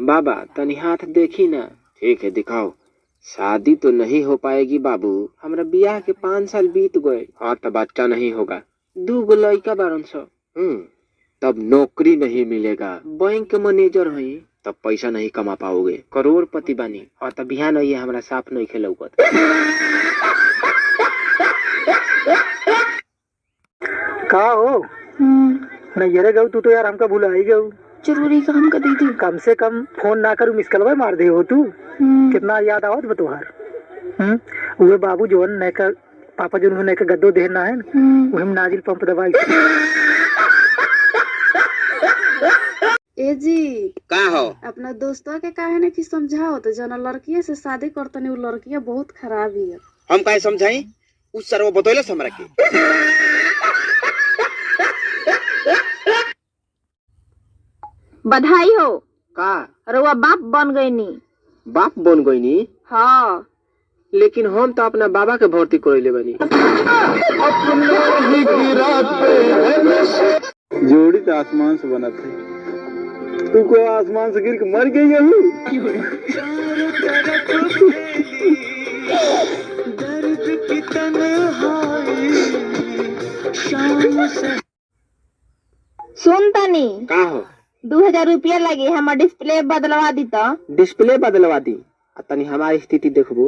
बाबा तनी हाथ देखी ना। ठीक है दिखाओ। शादी तो नहीं हो पाएगी बाबू, हमरा ब्याह के 5 साल बीत गए। हाँ तो बच्चा नहीं होगा। 2 गो लड़का बारन सौ। तब नौकरी नहीं मिलेगा। बैंक के मैनेजर हई तब पैसा नहीं कमा पाओगे। करोड़पति बानी। हाँ तो बिहान आइए, हमरा साफ नहीं खेलौगत। का हो नैयरे गऊ तू तो यार हमका भुला ही गऊ। जरूरी काम का दीदी। कम से कम फोन ना करूँ मिस कलवा मार दे हो तू। कितना याद आवत बतोहार। उहे बाबू जोन नैका पापा जो नैका गद्दो देना है वही नाजिल पंप दवाई। ए जी का हो अपना दोस्तवा के काहे ने कि समझाओ तो जना लड़किया से शादी करतनी, उ लड़किया बहुत खराब ही है। हम काहे समझाई? उस सर वो बतौलस हमरा के। बधाई हो। का रउआ बाप बन गई नी। बाप बन गई नी? हाँ लेकिन हम तो अपना बाबा के भर्ती करैले बनी। जोड़ी तो आसमान से बना थे, तू को आसमान से गिर के मर गई है। सुन तनी का हो? 2000 रुपया लगी, हमार डिस्प्ले बदलवा दी तो। डिस्प्ले बदलवा दी? तनी हमारी स्थिति देखबो।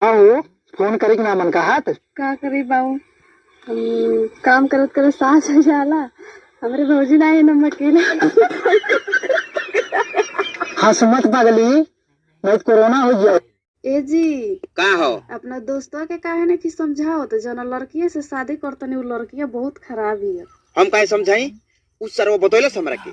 हो फोन करे के ना मन का हाथ का करी बाबू, काम करत करत सांस हो जाला। हमरे भौजी ना है नमक के। हंस मत पागली, नहीं कोरोना हो जाए। ए जी का हो? अपना दोस्तवा के काहे ने कि समझाओ तो जना लड़किया से शादी करतनी, उ लड़किया बहुत खराब ही है। हम काहे समझाई? उस सर वो बतौलस हमरा के।